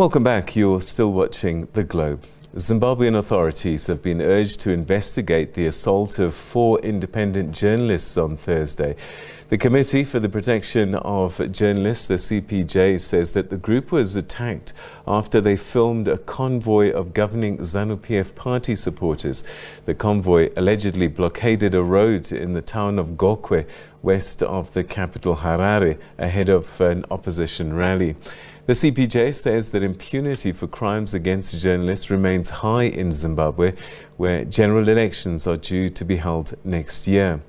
Welcome back. You're still watching The Globe. Zimbabwean authorities have been urged to investigate the assault of 4 independent journalists on Thursday. The Committee for the Protection of Journalists, the CPJ, says that the group was attacked after they filmed a convoy of governing Zanu-PF party supporters. The convoy allegedly blockaded a road in the town of Gokwe, west of the capital Harare, ahead of an opposition rally. The CPJ says that impunity for crimes against journalists remains high in Zimbabwe, where general elections are due to be held next year.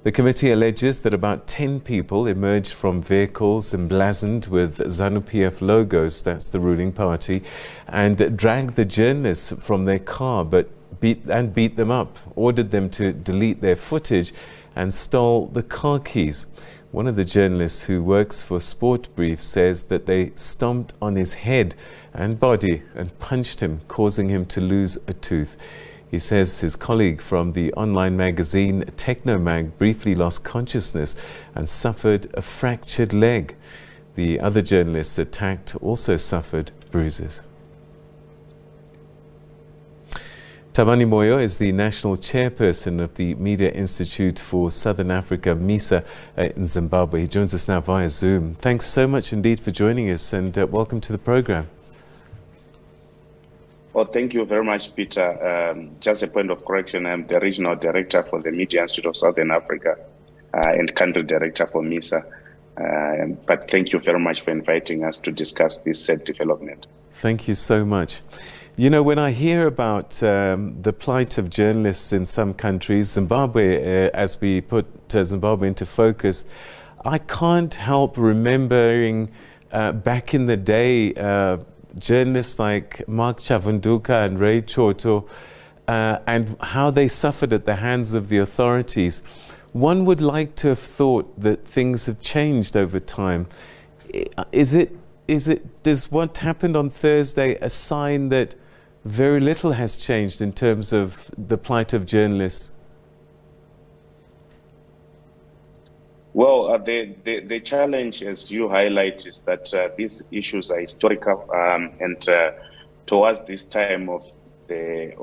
The committee alleges that about 10 people emerged from vehicles emblazoned with Zanu-PF logos, that's the ruling party, and dragged the journalists from their car but beat them up, ordered them to delete their footage and stole the car keys. One of the journalists who works for Sport Brief says that they stomped on his head and body and punched him, causing him to lose a tooth. He says his colleague from the online magazine Technomag briefly lost consciousness and suffered a fractured leg. The other journalists attacked also suffered bruises. Thabani Moyo is the national chairperson of the Media Institute for Southern Africa, MISA, in Zimbabwe. He joins us now via Zoom. Thanks so much indeed for joining us, and welcome to the program. Well, thank you very much, Peter. Just a point of correction, I'm the regional director for the Media Institute of Southern Africa and country director for MISA. But thank you very much for inviting us to discuss this sad development. Thank you so much. You know, when I hear about the plight of journalists in some countries, Zimbabwe, as we put Zimbabwe into focus, I can't help remembering back in the day, journalists like Mark Chavunduka and Ray Choto, and how they suffered at the hands of the authorities. One would like to have thought that things have changed over time. Does what happened on Thursday a sign that very little has changed in terms of the plight of journalists? Well, the challenge, as you highlight, is that these issues are historical, and towards this time of the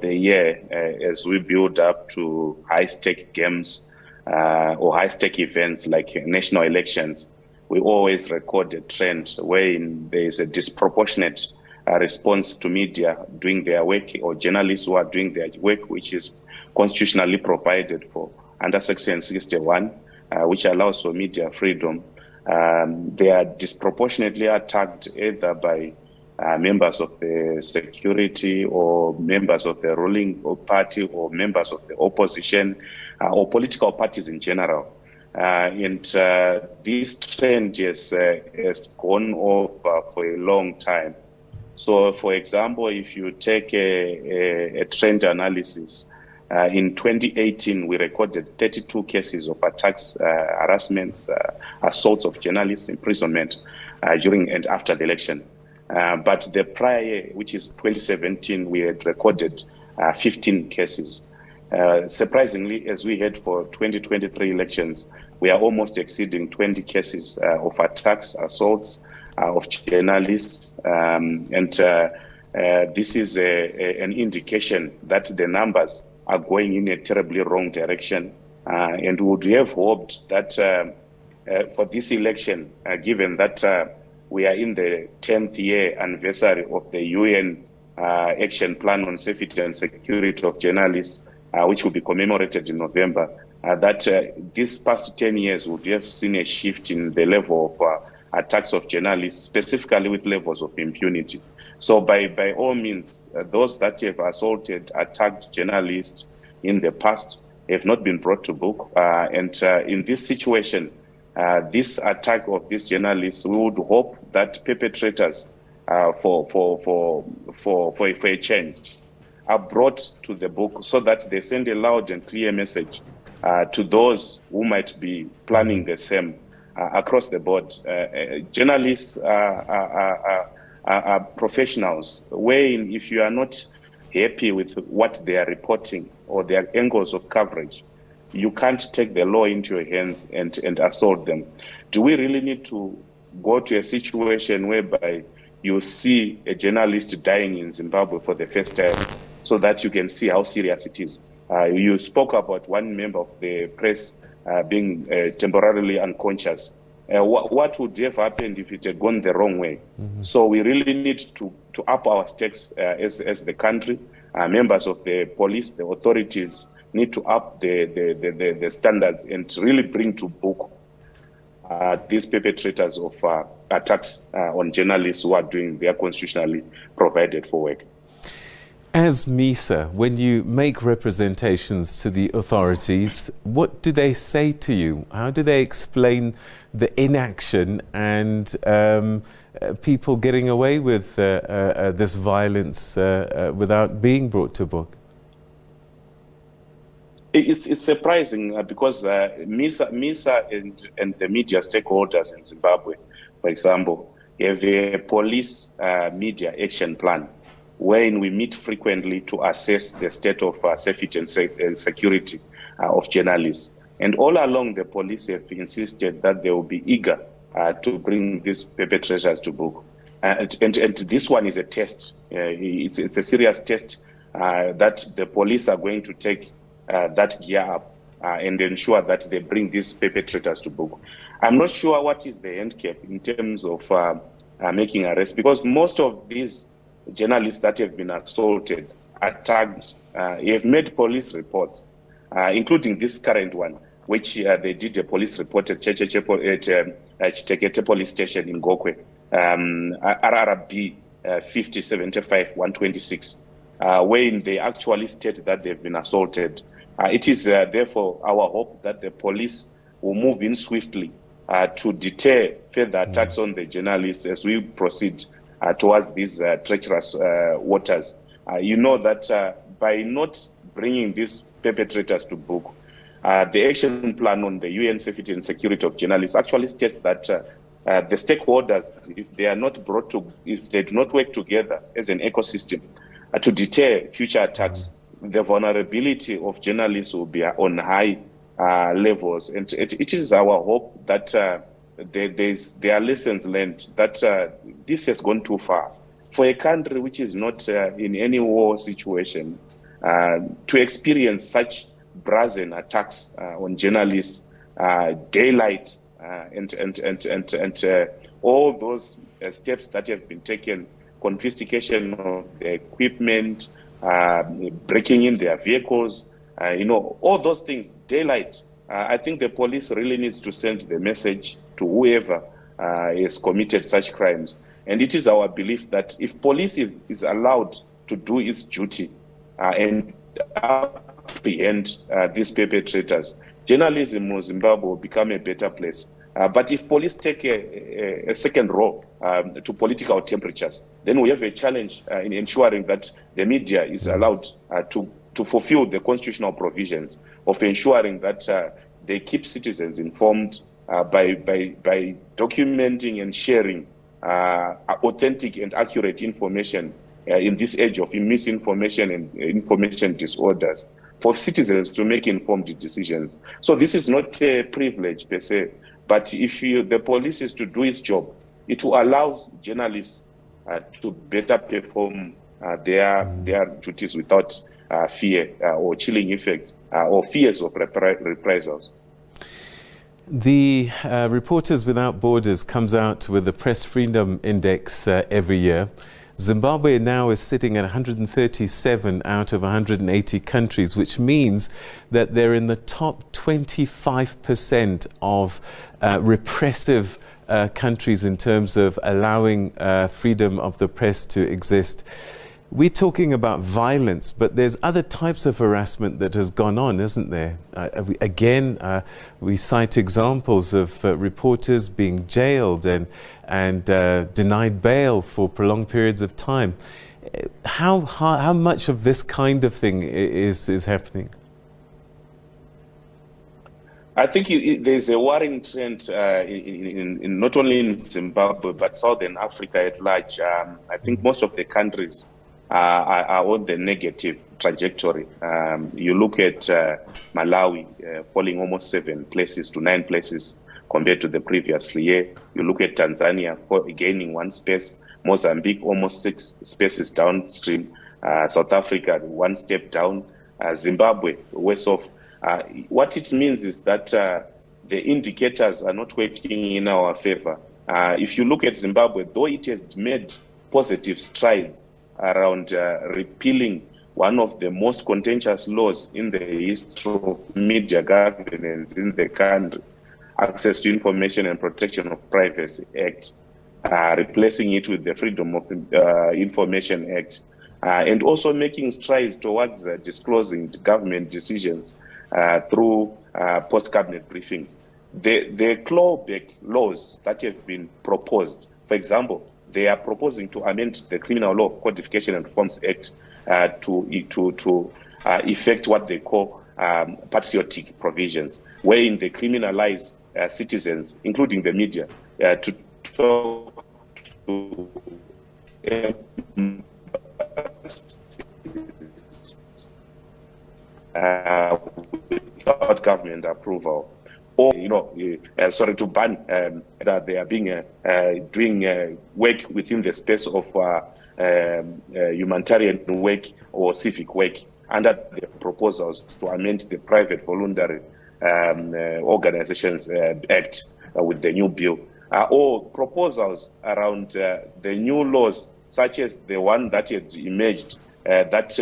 year, as we build up to high-stake games or high-stake events like national elections, we always record a trend wherein there is a disproportionate response to media doing their work, or journalists who are doing their work, which is constitutionally provided for under Section 61, which allows for media freedom. They are disproportionately attacked either by members of the security or members of the ruling party or members of the opposition or political parties in general. And this trend has gone on for a long time. So, for example, if you take a trend analysis, in 2018, we recorded 32 cases of attacks, harassments, assaults of journalists, imprisonment during and after the election. But the prior year, which is 2017, we had recorded 15 cases. Surprisingly, as we head for 2023 elections, we are almost exceeding 20 cases of attacks, assaults of journalists. This is an indication that the numbers are going in a terribly wrong direction. And would have hoped that for this election, given that we are in the 10th year anniversary of the UN Action Plan on Safety and Security of Journalists, which will be commemorated in November, that these past 10 years would have seen a shift in the level of attacks of journalists, specifically with levels of impunity. So by all means, those that have assaulted, attacked journalists in the past have not been brought to book. And in this situation, this attack of these journalists, we would hope that perpetrators for a change are brought to the book so that they send a loud and clear message to those who might be planning the same across the board. Journalists are professionals, wherein if you are not happy with what they are reporting or their angles of coverage, you can't take the law into your hands and assault them. Do we really need to go to a situation whereby you see a journalist dying in Zimbabwe for the first time, so that you can see how serious it is. You spoke about one member of the press being temporarily unconscious. What would have happened if it had gone the wrong way? So we really need to up our stakes as the country. Members of the police, the authorities need to up the standards and really bring to book these perpetrators of attacks on journalists who are doing their constitutionally provided for work. As MISA, when you make representations to the authorities, what do they say to you? How do they explain the inaction and people getting away with this violence without being brought to book? It's surprising because MISA and the media stakeholders in Zimbabwe, for example, have a police media action plan wherein we meet frequently to assess the state of safety and security of journalists. And all along, the police have insisted that they will be eager to bring these perpetrators to book. And this one is a test. It's a serious test that the police are going to take that gear up and ensure that they bring these perpetrators to book. I'm not sure what is the handicap in terms of making arrests, because most of these journalists that have been assaulted, attacked, have made police reports, including this current one, which they did a police report at Chitekete police station in Gokwe, RRB 5075-126, wherein they actually state that they've been assaulted. It is therefore our hope that the police will move in swiftly to deter further attacks on the journalists as we proceed towards these treacherous waters. You know that by not bringing these perpetrators to book, the action plan on the UN safety and security of journalists actually states that the stakeholders, if they are not brought to, if they do not work together as an ecosystem to deter future attacks, the vulnerability of journalists will be on high levels. And it is our hope that there are lessons learned, that this has gone too far. For a country which is not in any war situation, to experience such brazen attacks on journalists, daylight, and all those steps that have been taken, confiscation of the equipment, breaking in their vehicles, all those things, daylight. I think the police really needs to send the message to whoever has committed such crimes. And it is our belief that if police is allowed to do its duty and apprehend these perpetrators, journalism in Zimbabwe will become a better place. But if police take a second role to political temperatures, then we have a challenge in ensuring that the media is allowed to fulfill the constitutional provisions of ensuring that they keep citizens informed by documenting and sharing authentic and accurate information in this age of misinformation and information disorders, for citizens to make informed decisions. So this is not a privilege per se, but if the police is to do its job, it will allow journalists to better perform their duties without fear or chilling effects or fears of reprisals. The Reporters Without Borders comes out with the Press Freedom Index every year. Zimbabwe now is sitting at 137 out of 180 countries, which means that they're in the top 25% of repressive countries in terms of allowing freedom of the press to exist. We're talking about violence, but there's other types of harassment that has gone on, isn't there? We cite examples of reporters being jailed and denied bail for prolonged periods of time. How much of this kind of thing is happening? I think there's a worrying trend in not only in Zimbabwe, but Southern Africa at large. I think most of the countries are on the negative trajectory. You look at Malawi falling almost 7 places to 9 places compared to the previous year. You look at Tanzania gaining 1 space. Mozambique almost 6 spaces downstream, South Africa 1 step down, Zimbabwe worse off. What it means is that the indicators are not working in our favor. If you look at Zimbabwe, though it has made positive strides around repealing one of the most contentious laws in the history of media governance in the country, Access to Information and Protection of Privacy Act, replacing it with the Freedom of Information Act, and also making strides towards disclosing government decisions through post-cabinet briefings. The clawback laws that have been proposed, for example, they are proposing to amend the Criminal Law Codification and Reforms Act to effect what they call patriotic provisions, wherein they criminalize citizens, including the media, to talk to without government approval, or to ban that they are being doing work within the space of humanitarian work or civic work under the proposals to amend the Private Voluntary Organizations Act with the new bill, or proposals around the new laws such as the one that has emerged that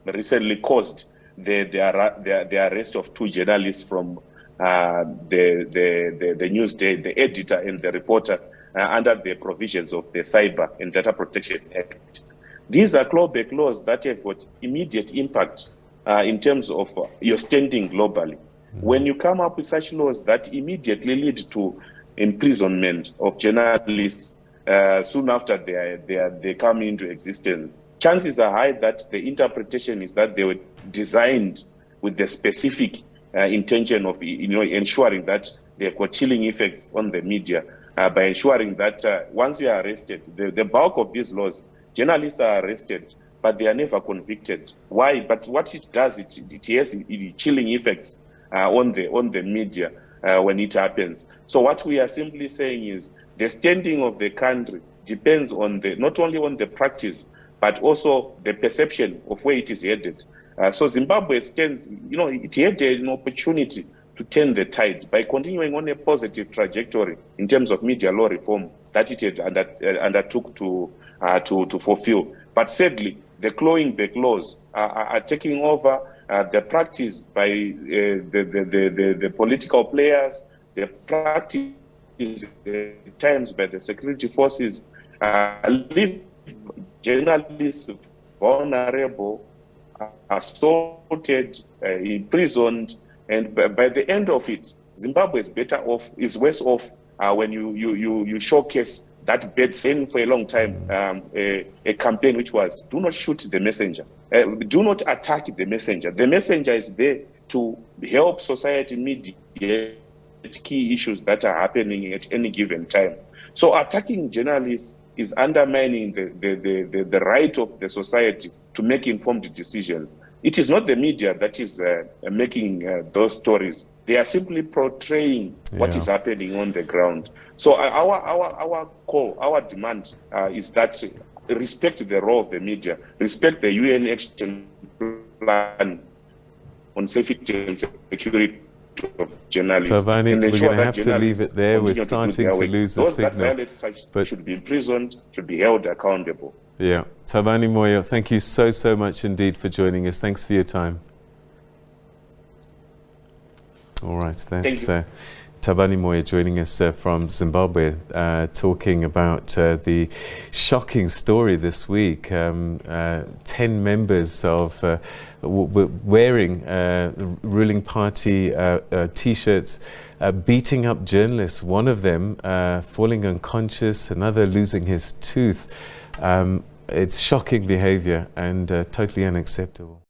recently caused the arrest of 2 journalists from the Newsday, the editor and the reporter, under the provisions of the Cyber and Data Protection Act. These are clawback laws that have got immediate impact in terms of your standing globally. When you come up with such laws that immediately lead to imprisonment of journalists soon after they come into existence, chances are high that the interpretation is that they were designed with the specific intention of ensuring that they've got chilling effects on the media by ensuring that once you are arrested, the bulk of these laws, journalists are arrested, but they are never convicted. Why? But what it does, it has chilling effects on the media when it happens. So what we are simply saying is the standing of the country depends on not only on the practice, but also the perception of where it is headed. So Zimbabwe stands, it had an opportunity to turn the tide by continuing on a positive trajectory in terms of media law reform that it had undertook to fulfill. But sadly, the clawing back laws are taking over the practice by the political players, the practice at times by the security forces, leave journalists vulnerable, assaulted, imprisoned, and by the end of it, Zimbabwe is worse off when you showcase that bad saying for a long time, a campaign which was, do not shoot the messenger, do not attack the messenger. The messenger is there to help society mediate key issues that are happening at any given time. So attacking journalists is undermining the right of the society to make informed decisions. It is not the media that is making those stories. They are simply portraying what is happening on the ground. So our call, our demand is that respect the role of the media, respect the UN Action Plan on safety and security of journalists. Tavani, we're going to have to leave it there. We're starting to lose the signal. Those that violate such should be imprisoned, should be held accountable. Yeah. Tavani Moyo, thank you so much indeed for joining us. Thanks for your time. All right, that's Thabani Moyo joining us from Zimbabwe, talking about the shocking story this week. 10 members of wearing ruling party T-shirts, beating up journalists, one of them falling unconscious, another losing his tooth. It's shocking behavior and totally unacceptable.